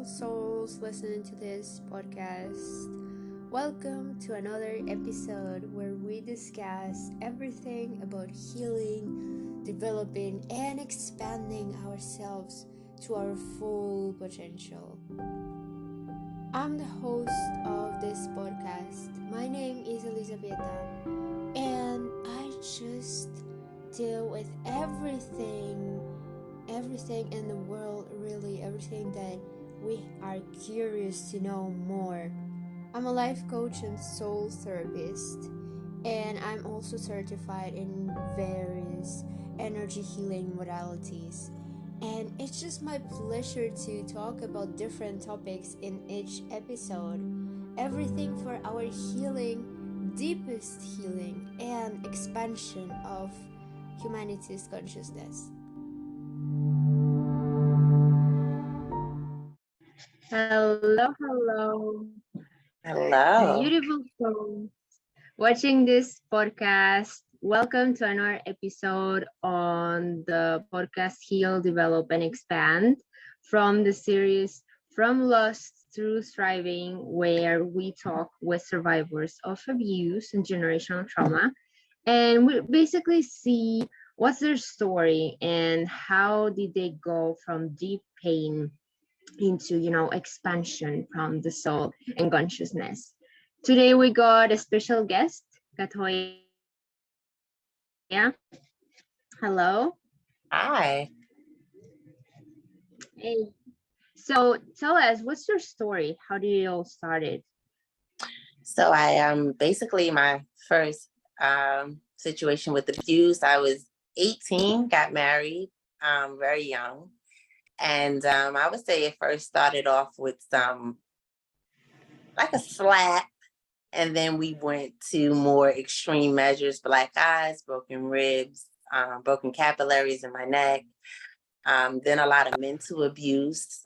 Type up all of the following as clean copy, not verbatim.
all souls listening to this podcast. Welcome to another episode where we discuss everything about healing, developing, and expanding ourselves to our full potential. I'm the host of this podcast. My name is Elisa, and I just deal with everything in the world, really, everything that we are curious to know more. I'm a life coach and soul therapist, and I'm also certified in various energy healing modalities. And it's just my pleasure to talk about different topics in each episode. Everything for our healing, deepest healing, and expansion of humanity's consciousness. Hello, Hello. beautiful souls watching this podcast. Welcome to another episode on the podcast Heal, Develop, and Expand from the series From Lost Through Thriving, where we talk with survivors of abuse and generational trauma. And we basically see what's their story and how did they go from deep pain into expansion from the soul and consciousness. Today we got a special guest, Katoya. Hello. Hi. Hey. So tell us, what's your story? How did it all started? So I basically my first situation with abuse. I was 18, got married very young. And I would say it first started off with some like a slap. And then we went to more extreme measures, black eyes, broken ribs, broken capillaries in my neck. Then a lot of mental abuse,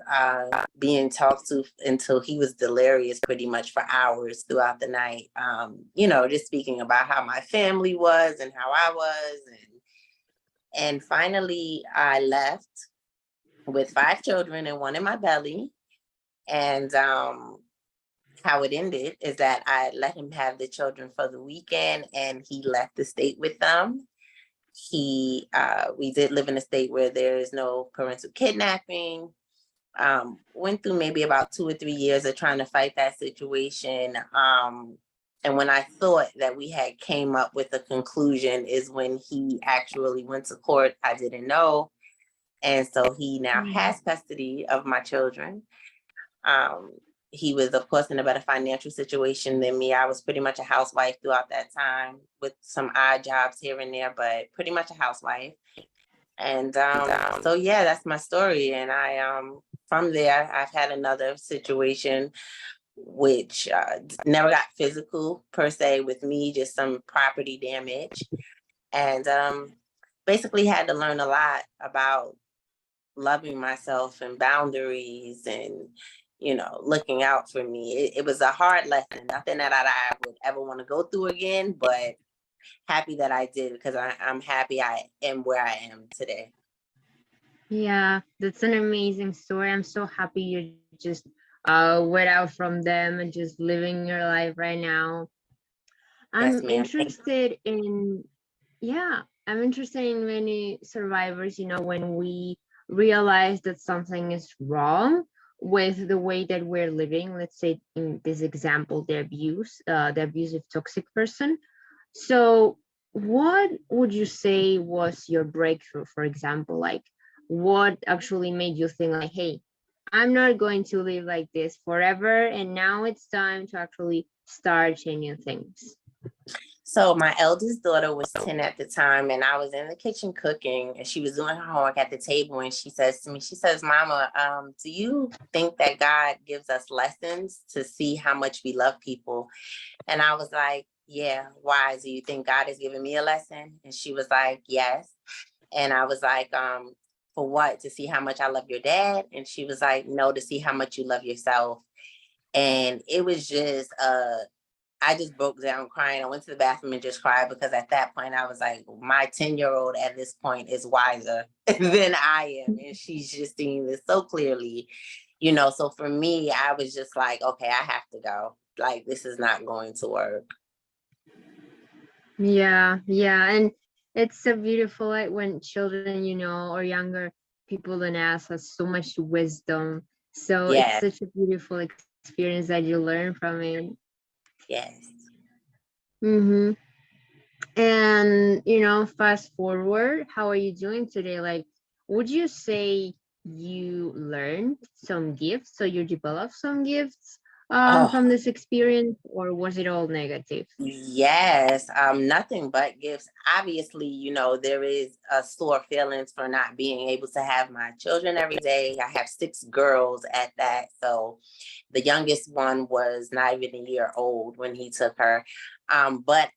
being talked to until he was delirious pretty much for hours throughout the night. Just speaking about how my family was and how I was. And finally I left with 5 children and one in my belly. And how it ended is that I let him have the children for the weekend and he left the state with them. We did live in a state where there is no parental kidnapping. Went through maybe about 2 or 3 years of trying to fight that situation. And when I thought that we had came up with a conclusion is when he actually went to court. I didn't know. And so he now has custody of my children. He was, of course, in a better financial situation than me. I was pretty much a housewife throughout that time with some odd jobs here and there, but pretty much a housewife. And so, yeah, that's my story. And from there, I've had another situation which never got physical per se with me, just some property damage. And basically had to learn a lot about loving myself and boundaries and, looking out for me. It was a hard lesson, nothing that I would ever want to go through again, but happy that I did because I'm happy I am where I am today. Yeah, that's an amazing story. I'm so happy you just went out from them and just living your life right now. Yes, ma'am. I'm interested in many survivors, when we realize that something is wrong with the way that we're living. Let's say in this example, the abusive toxic person. So what would you say was your breakthrough, for example? Like, what actually made you think like, hey, I'm not going to live like this forever, and now it's time to actually start changing things? So my eldest daughter was 10 at the time, and I was in the kitchen cooking, and she was doing her homework at the table, and she says to me, Mama, do you think that God gives us lessons to see how much we love people? And I was like, yeah, why? Do you think God is giving me a lesson? And she was like, yes. And I was like, for what? To see how much I love your dad? And she was like, no, to see how much you love yourself. And it was just I just broke down crying. I went to the bathroom and just cried because at that point I was like, my 10-year-old at this point is wiser than I am. And she's just seeing this so clearly. You know, so for me, I was just like, okay, I have to go. Like, this is not going to work. Yeah, yeah. And it's so beautiful, like when children, or younger people than us has so much wisdom. So it's Yes, such a beautiful experience that you learn from it. yes. Mm-hmm. And fast forward, how are you doing today? Like, would you say you learned some gifts, so you developed some gifts Oh, from this experience, or was it all negative? yes. Nothing but gifts. Obviously, you know, there is a sore feelings for not being able to have my children every day. I have 6 girls at that. So the youngest one was not even a year old when he took her. But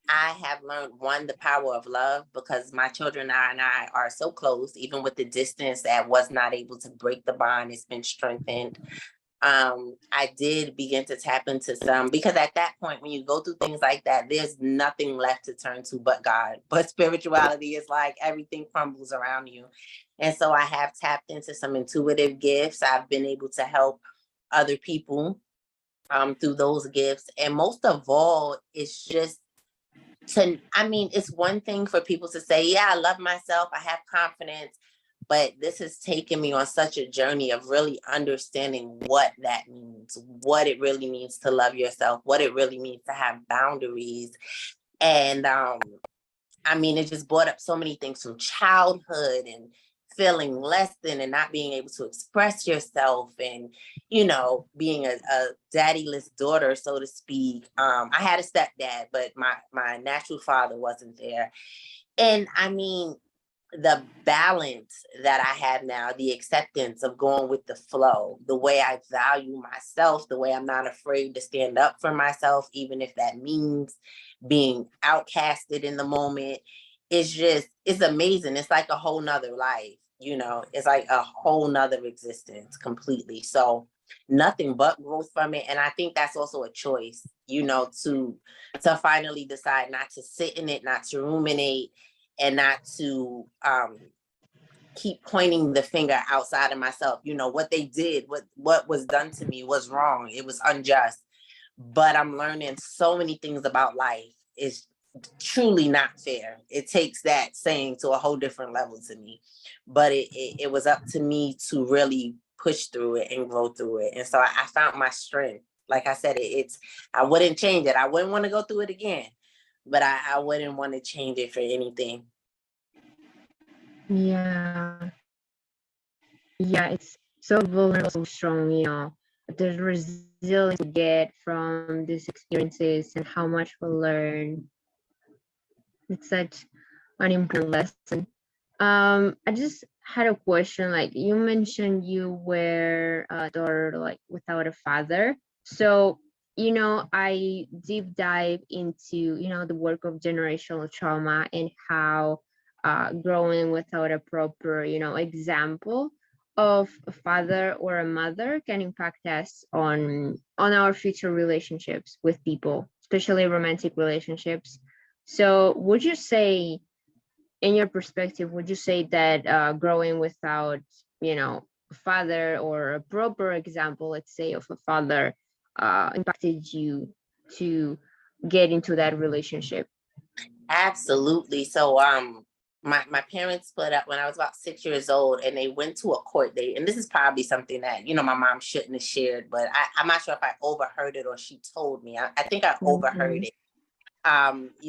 I have learned, one, the power of love, because my children and I are so close, even with the distance that was not able to break the bond. It's been strengthened. I did begin to tap into some, because at that point, when you go through things like that, there's nothing left to turn to but God. But spirituality is like everything crumbles around you. And so I have tapped into some intuitive gifts. I've been able to help other people through those gifts. And most of all, it's just I mean, it's one thing for people to say, yeah, I love myself, I have confidence, but this has taken me on such a journey of really understanding what that means, what it really means to love yourself, what it really means to have boundaries. And I mean, it just brought up so many things from childhood and feeling less than and not being able to express yourself, and being a daddyless daughter, so to speak. I had a stepdad, but my natural father wasn't there. And I mean, the balance that I have now, the acceptance of going with the flow, the way I value myself, the way I'm not afraid to stand up for myself, even if that means being outcasted in the moment. It's amazing. It's like a whole nother life, it's like a whole nother existence completely. So nothing but growth from it. And I think that's also a choice, to finally decide not to sit in it, not to ruminate, and not to keep pointing the finger outside of myself. What they did, what was done to me was wrong. It was unjust. But I'm learning so many things about life. It's truly not fair. It takes that saying to a whole different level to me. But it was up to me to really push through it and grow through it. And so I found my strength. Like I said, I wouldn't change it. I wouldn't want to go through it again, but I wouldn't want to change it for anything. Yeah, yeah, it's so vulnerable, so strong, the resilience we get from these experiences and how much we learn. It's such an important lesson. I just had a question. Like, you mentioned you were a daughter, like, without a father. So, I deep dive into, the work of generational trauma and how growing without a proper, example of a father or a mother can impact us on our future relationships with people, especially romantic relationships. So would you say, in your perspective, would you say that growing without, a father or a proper example, let's say, of a father impacted you to get into that relationship? Absolutely. So my parents split up when I was about 6 years old, and they went to a court date. And this is probably something that, my mom shouldn't have shared, but I'm not sure if I overheard it or she told me. I think I overheard Mhm. it.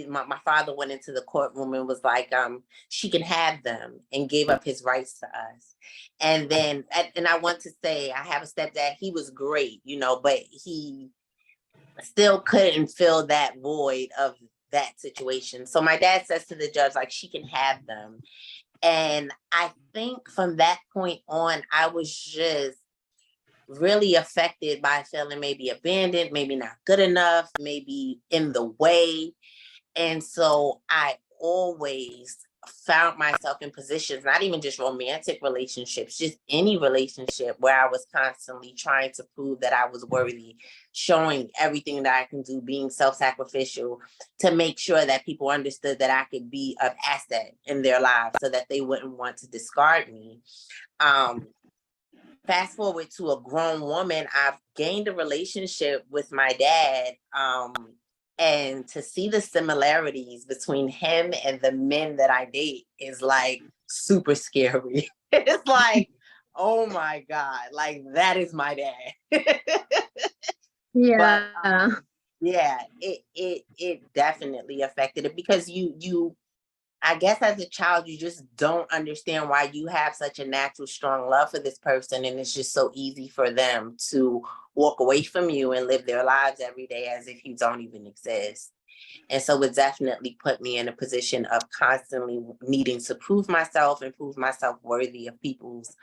My father went into the courtroom and was like, she can have them, and gave up his rights to us. And then, and I want to say, I have a stepdad, he was great, but he still couldn't fill that void of that situation. So my dad says to the judge, like, she can have them. And I think from that point on, I was just really affected by feeling maybe abandoned, maybe not good enough, maybe in the way. And so I always found myself in positions, not even just romantic relationships, just any relationship, where I was constantly trying to prove that I was worthy, showing everything that I can do, being self-sacrificial, to make sure that people understood that I could be an asset in their lives, so that they wouldn't want to discard me. Um, fast forward to a grown woman, I've gained a relationship with my dad. And to see the similarities between him and the men that I date is like super scary. It's like, oh my God, like that is my dad. But Yeah. yeah, it definitely affected it because you I guess as a child, you just don't understand why you have such a natural, strong love for this person. And it's just so easy for them to walk away from you and live their lives every day as if you don't even exist. And so it definitely put me in a position of constantly needing to prove myself and prove myself worthy of people's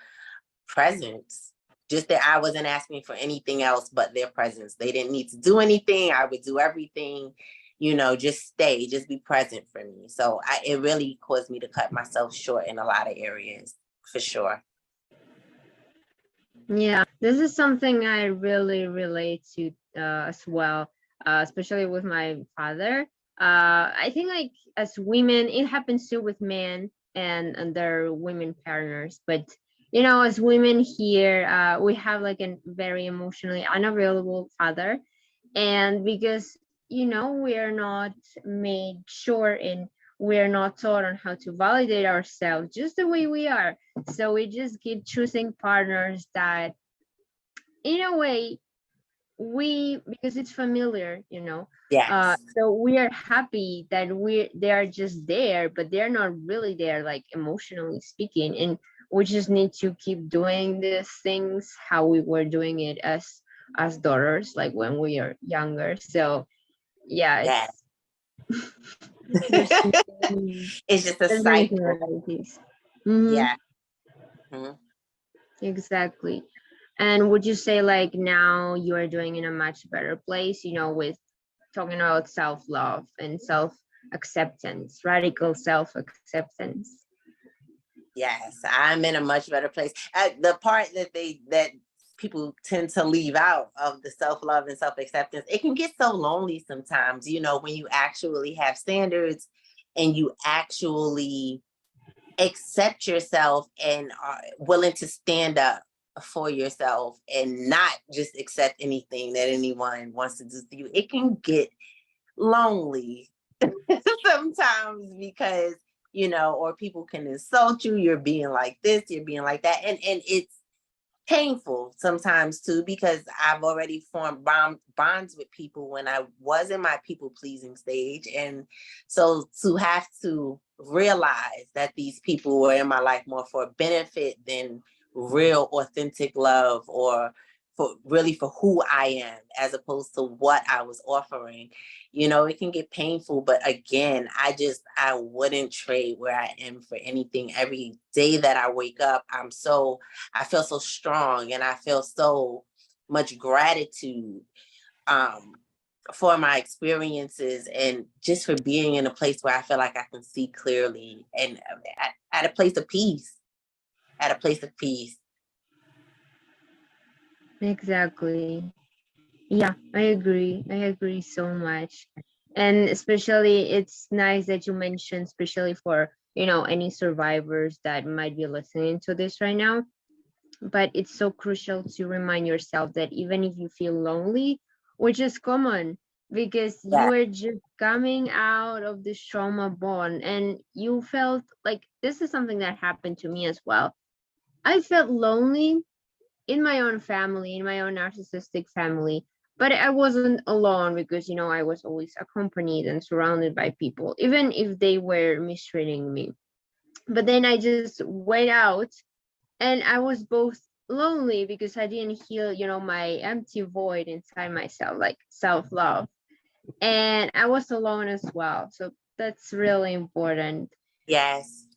presence. Just that I wasn't asking for anything else but their presence. They didn't need to do anything. I would do everything, just stay, just be present for me. So it really caused me to cut myself short in a lot of areas, for sure. Yeah, this is something I really relate to as well, especially with my father. I think like as women, it happens too with men and their women partners. But as women here, we have like a very emotionally unavailable father, and because we are not made sure and we're not taught on how to validate ourselves just the way we are, so we just keep choosing partners that in a way because it's familiar. Yes. So we are happy that they are just there, but they're not really there, like emotionally speaking, and we just need to keep doing these things how we were doing it as daughters, like when we are younger. So yeah, Yes. there's It's just a there's many cycle. similarities. Mm-hmm. Yeah. Mhm. Exactly. And would you say like now you are doing in a much better place, with talking about self-love and self-acceptance, radical self-acceptance? Yes, I'm in a much better place. The part that people tend to leave out of the self-love and self-acceptance, it can get so lonely sometimes, when you actually have standards and you actually accept yourself and are willing to stand up for yourself and not just accept anything that anyone wants to do to you. It can get lonely sometimes because or people can insult you, you're being like this, you're being like that, and it's painful sometimes too, because I've already formed bonds with people when I was in my people pleasing stage, and so to have to realize that these people were in my life more for benefit than real authentic love, or for who I am as opposed to what I was offering, it can get painful. But again, I wouldn't trade where I am for anything. Every day that I wake up, I feel so strong, and I feel so much gratitude for my experiences, and just for being in a place where I feel like I can see clearly, and at a place of peace, at a place of peace. Exactly. Yeah, I agree so much. And especially it's nice that you mentioned, especially for any survivors that might be listening to this right now. But it's so crucial to remind yourself that even if you feel lonely, which is common, because Yeah. you are just coming out of this trauma bond and you felt like this is something that happened to me as well. I felt lonely in my own family, in my own narcissistic family, but I wasn't alone because I was always accompanied and surrounded by people, even if they were mistreating me. But then I just went out and I was both lonely because I didn't heal my empty void inside myself, like self-love, and I was alone as well. So that's really important. Yes.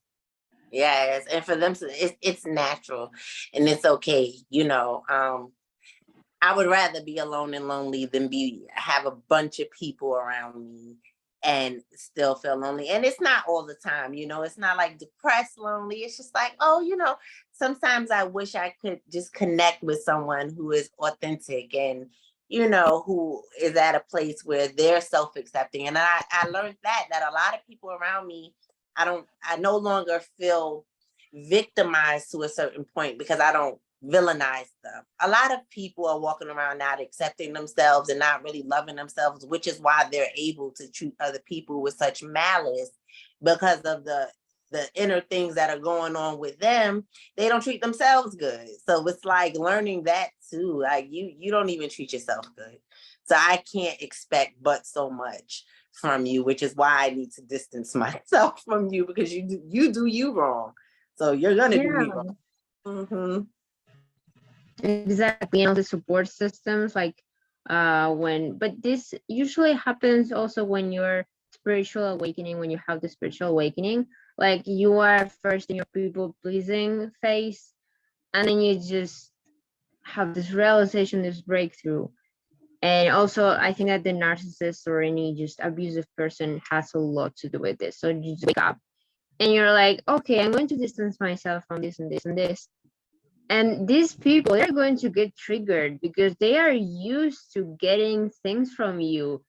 Yes. And for them, it's natural, and it's okay. I would rather be alone and lonely than have a bunch of people around me and still feel lonely. And it's not all the time, it's not like depressed lonely. It's just like, oh, sometimes I wish I could just connect with someone who is authentic and, who is at a place where they're self-accepting. And I learned that a lot of people around me, I no longer feel victimized to a certain point because I don't villainize them. A lot of people are walking around not accepting themselves and not really loving themselves, which is why they're able to treat other people with such malice, because of the inner things that are going on with them. They don't treat themselves good. So it's like learning that too. Like you don't even treat yourself good. So I can't expect but so much from you, which is why I need to distance myself from you, because you do you wrong. So you're gonna do me wrong. Mm-hmm. Exactly. The support systems, like but this usually happens also when you're spiritual awakening, when you have the spiritual awakening, like you are first in your people pleasing phase, and then you just have this realization, this breakthrough. And also I think that the narcissist or any just abusive person has a lot to do with this. So you just wake up and you're like, okay, I'm going to distance myself from this and this and this. And these people, they're going to get triggered because they are used to getting things from you,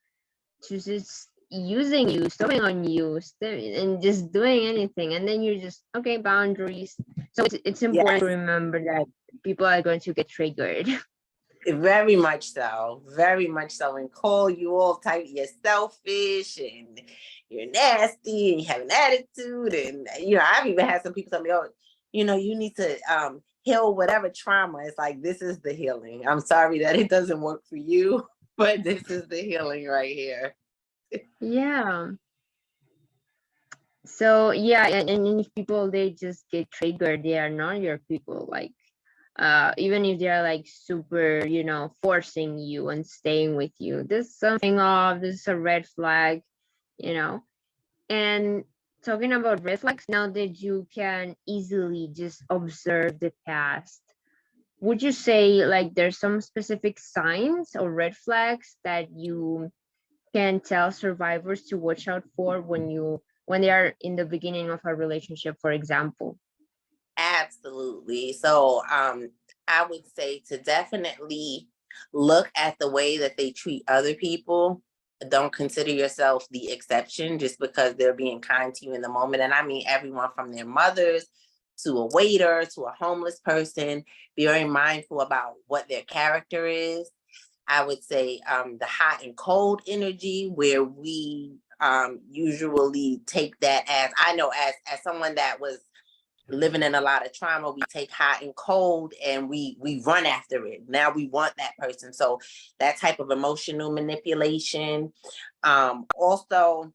to just using you, stepping on you, and just doing anything. And then you're just, okay, boundaries. So it's important to remember that people are going to get triggered. Very much so. Very much so. And call you all type, you're selfish and you're nasty and you have an attitude. And, I've even had some people tell me, oh, you need to heal whatever trauma. It's like, this is the healing. I'm sorry that it doesn't work for you, but this is the healing right here. Yeah. So yeah, and if people, they just get triggered, they are not your people. Like even if they're like super, forcing you and staying with you, this is something off, this is a red flag. And talking about red flags, now that you can easily just observe the past, would you say like there's some specific signs or red flags that you can tell survivors to watch out for when they are in the beginning of a relationship, for example? Absolutely. So I would say to definitely look at the way that they treat other people. Don't consider yourself the exception just because they're being kind to you in the moment. And I mean everyone from their mothers to a waiter to a homeless person. Be very mindful about what their character is. I would say the hot and cold energy, where we usually take that as, I know as someone that was living in a lot of trauma, we take hot and cold and we run after it. Now we want that person. So that type of emotional manipulation. Also,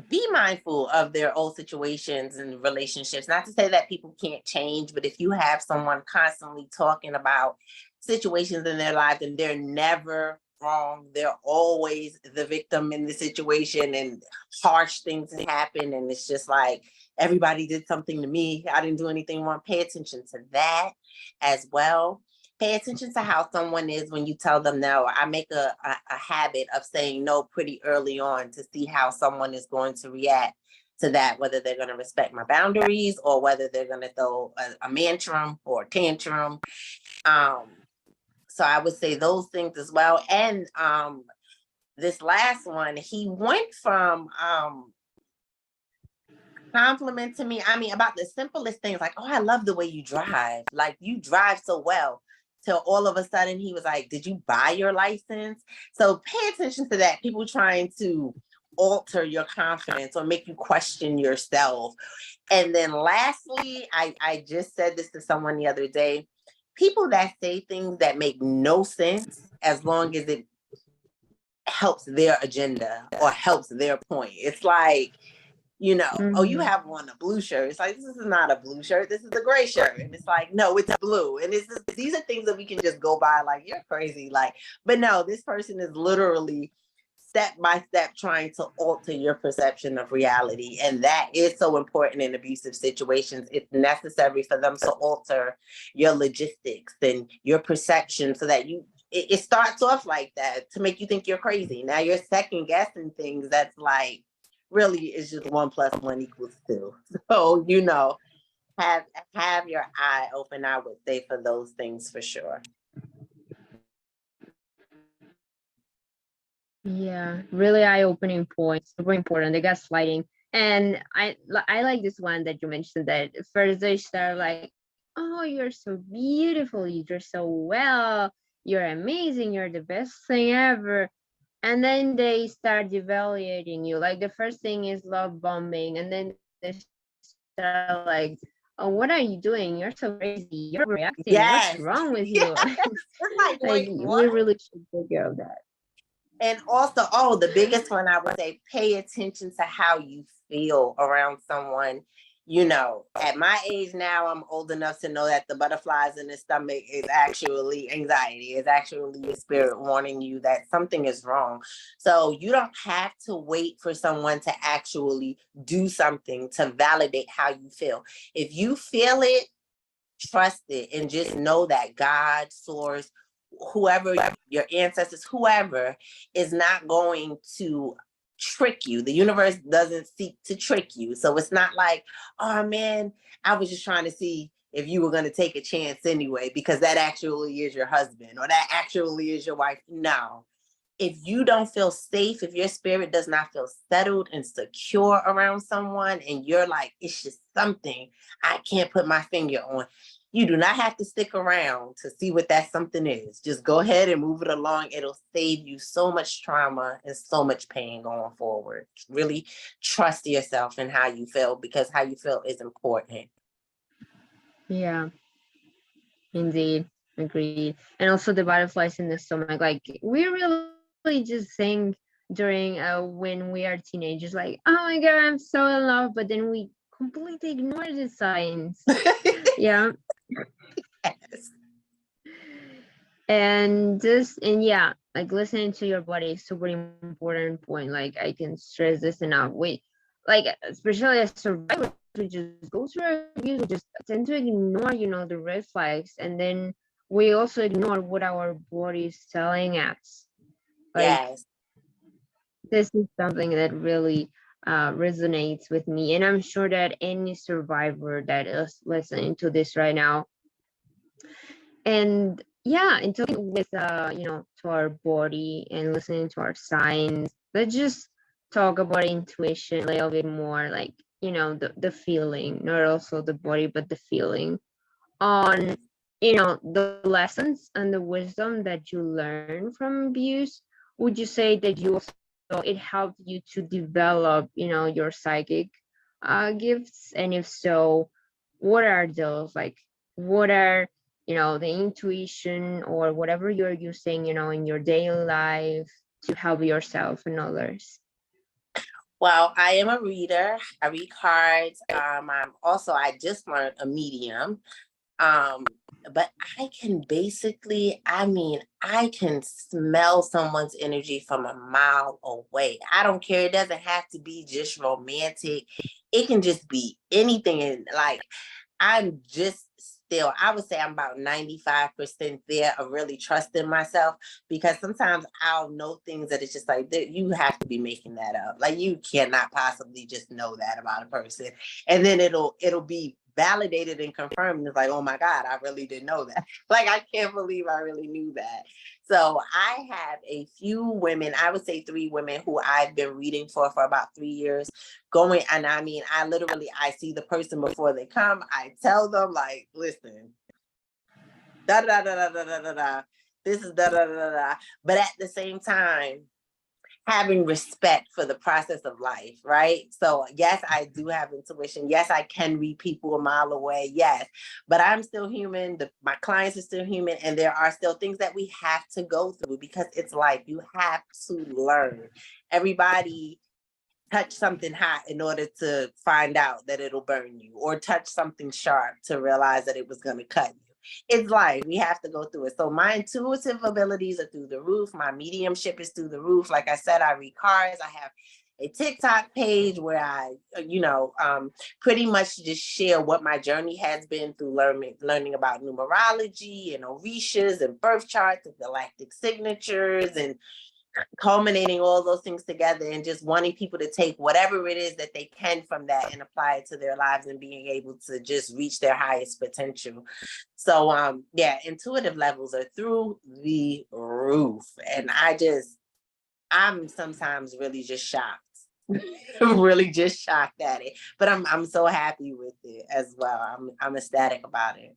be mindful of their old situations and relationships. Not to say that people can't change, but if you have someone constantly talking about situations in their lives and they're never wrong, they're always the victim in the situation and harsh things happen, and it's just like, everybody did something to me, I didn't do anything wrong. Pay attention to that as well. Pay attention to how someone is when you tell them no. I make a habit of saying no pretty early on to see how someone is going to react to that, whether they're going to respect my boundaries or whether they're going to throw a mantrum or a tantrum. So I would say those things as well. And this last one, he went from complimenting me, I mean, about the simplest things, like, oh, I love the way you drive. Like, you drive so well. Till all of a sudden he was like, did you buy your license? So pay attention to that. People trying to alter your confidence or make you question yourself. And then lastly, I just said this to someone the other day. People that say things that make no sense, as long as it helps their agenda or helps their point. It's like, oh, you have on a blue shirt. It's like, this is not a blue shirt. This is a gray shirt. And it's like, no, it's blue. And these are things that we can just go by like, you're crazy. Like, but no, this person is literally step by step trying to alter your perception of reality. And that is so important in abusive situations. It's necessary for them to alter your logistics and your perception so that it starts off like that to make you think you're crazy. Now you're second guessing things that's like, really is just 1 + 1 = 2. So, have your eye open, I would say, for those things for sure. Yeah, really eye-opening points. Super important. The gaslighting. And I like this one that you mentioned, that first they start like, oh, you're so beautiful, you dress so well, you're amazing, you're the best thing ever. And then they start evaluating you. Like the first thing is love bombing, and then they start like, oh, what are you doing? You're so crazy, you're overreacting, what's wrong with you? Yes. Yes. It's Like like, we wait, really what? should take care of that. And also, oh, the biggest one I would say, pay attention to how you feel around someone. You know, at my age now, I'm old enough to know that the butterflies in the stomach is actually anxiety, is actually your spirit warning you that something is wrong. So you don't have to wait for someone to actually do something to validate how you feel. If you feel it, trust it, and just know that God, source, whoever, your ancestors, whoever, is not going to trick you. The universe doesn't seek to trick you. So it's not like, oh man, I was just trying to see if you were going to take a chance anyway, because that actually is your husband or that actually is your wife. No. If you don't feel safe, if your spirit does not feel settled and secure around someone, and you're like, it's just something I can't put my finger on, you do not have to stick around to see what that something is. Just go ahead and move it along. It'll save you so much trauma and so much pain going forward. Really trust yourself and how you feel, because how you feel is important. Yeah, indeed. Agreed. And also the butterflies in the stomach. Like we really just think during when we are teenagers, like, oh my god, I'm so in love, but then we completely ignore the signs. Yeah. Yes. And yeah, like listening to your body is super important point. Like I can stress this enough. We like, especially as survivors, we just go through abuse, we just tend to ignore, the red flags, and then we also ignore what our body is telling us. Like Yes. this is something that really resonates with me, and I'm sure that any survivor that is listening to this right now, and yeah, and talking with to our body and listening to our signs, let's just talk about intuition a little bit more, like the feeling, not also the body but the feeling on the lessons and the wisdom that you learn from abuse. Would you say that you also it helped you to develop your psychic gifts? And if so, what are those? Like what are the intuition or whatever you're using in your daily life to help yourself and others? Well, I am a reader. I read cards. I just learned a medium. Um, but I can basically, I can smell someone's energy from a mile away. I don't care. It doesn't have to be just romantic. It can just be anything. And like, I'm just still, I would say I'm about 95% there of really trusting myself, because sometimes I'll know things that it's just like, you have to be making that up. Like you cannot possibly just know that about a person. And then it'll be validated and confirmed. It's like, oh my God, I really didn't know that. Like, I can't believe I really knew that. So I have a few women, I would say 3 women who I've been reading for about 3 years going. And I see the person before they come. I tell them like, listen, da da da da da da da da. This is da da da da da. But at the same time, having respect for the process of life, right? So yes, I do have intuition. Yes, I can read people a mile away. Yes, but I'm still human. My clients are still human, and there are still things that we have to go through, because it's life. You have to learn. Everybody touch something hot in order to find out that it'll burn you, or touch something sharp to realize that it was going to cut you. It's life. We have to go through it. So my intuitive abilities are through the roof. My mediumship is through the roof. Like I said, I read cards. I have a TikTok page where I, pretty much just share what my journey has been through learning about numerology and orishas and birth charts and galactic signatures, and culminating all those things together, and just wanting people to take whatever it is that they can from that and apply it to their lives, and being able to just reach their highest potential. So yeah, intuitive levels are through the roof. And I'm sometimes really just shocked. Really just shocked at it. But I'm so happy with it as well. I'm ecstatic about it.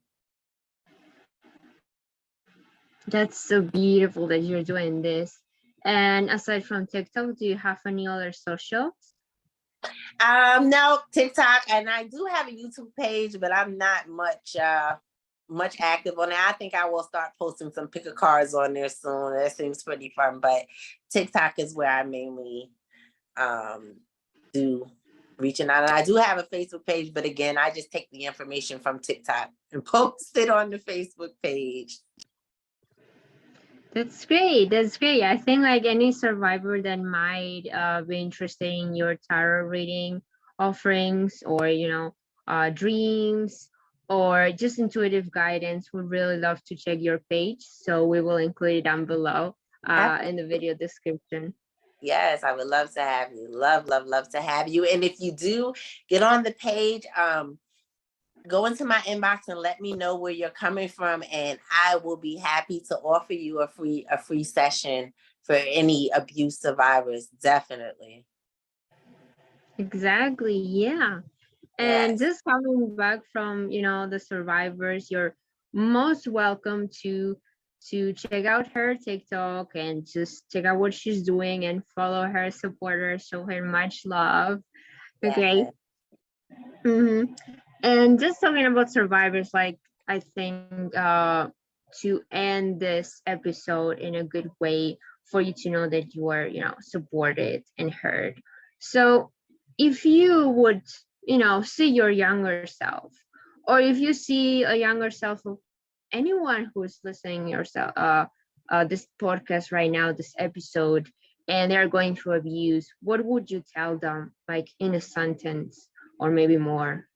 That's so beautiful that you're doing this. And aside from TikTok, do you have any other socials? No, TikTok, and I do have a YouTube page, but I'm not much active on it. I think I will start posting some pick a cards on there soon. That seems pretty fun. But TikTok is where I mainly do reaching out. And I do have a Facebook page, but again, I just take the information from TikTok and post it on the Facebook page. That's great. That's great. I think like any survivor that might be interested in your tarot reading offerings, or dreams, or just intuitive guidance, would really love to check your page. So we will include it down below in the video description. Yes, I would love to have you. Love, love, love to have you. And if you do get on the page, go into my inbox and let me know where you're coming from, and I will be happy to offer you a free session for any abuse survivors. Definitely. Exactly. Yeah. And Yes. just coming back from, the survivors, you're most welcome to check out her TikTok and just check out what she's doing and follow her, support her, show her much love. Okay. Yes. Mm-hmm. And just talking about survivors, like I think to end this episode in a good way for you to know that you are, supported and heard. So if you would, see your younger self, or if you see a younger self of anyone who's listening yourself this podcast right now, this episode, and they're going through abuse, what would you tell them, like in a sentence or maybe more?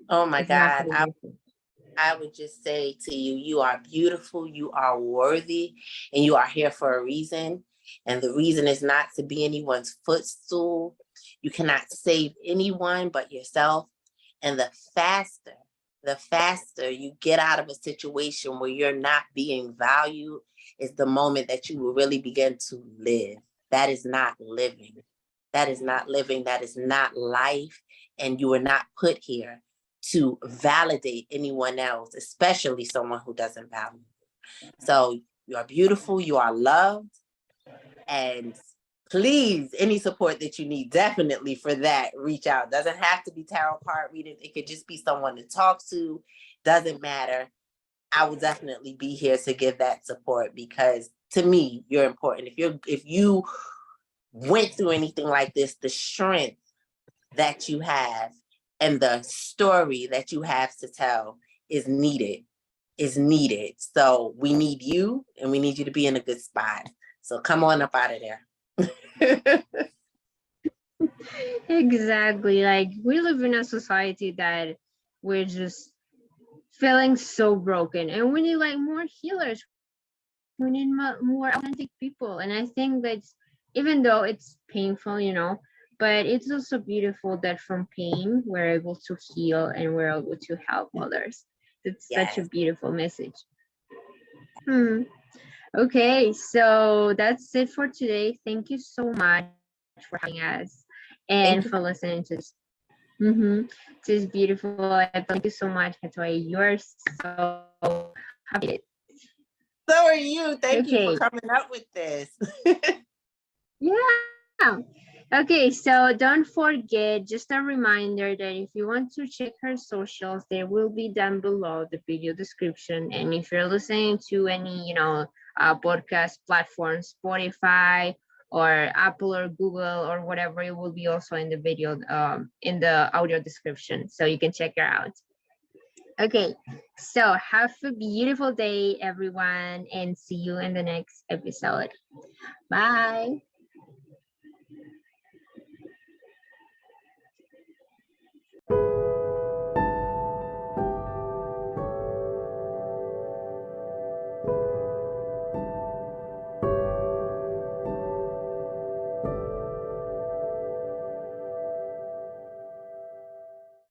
Oh my If you have God. I would just say to you, you are beautiful, you are worthy, and you are here for a reason. And the reason is not to be anyone's footstool. You cannot save anyone but yourself. And the faster you get out of a situation where you're not being valued is the moment that you will really begin to live. That is not living. That is not living. That is not life. And you were not put here to validate anyone else, especially someone who doesn't value you. So you are beautiful, you are loved, and please, any support that you need, definitely for that, reach out. Doesn't have to be tarot card reading. It could just be someone to talk to. Doesn't matter. I will definitely be here to give that support, because to me, you're important. If you went through anything like this, the strength that you have and the story that you have to tell is needed. So we need you, and we need you to be in a good spot. So come on up out of there. exactly, like we live in a society that we're just feeling so broken, and we need like more healers. We need more authentic people. And I think that even though it's painful, but it's also beautiful that from pain we're able to heal and we're able to help others. It's such a Yes. beautiful message. Okay, so that's it for today. Thank you so much for having us and Thank for you. listening to this beautiful episode. Thank you so much, Katoy. You're so happy. So are you. Thank you for Okay. coming up with this. Yeah. Okay, so don't forget, just a reminder that if you want to check her socials, they will be down below the video description. And if you're listening to any, podcast platform, Spotify or Apple or Google or whatever, it will be also in the video, in the audio description. So you can check her out. Okay, so have a beautiful day, everyone, and see you in the next episode. Bye.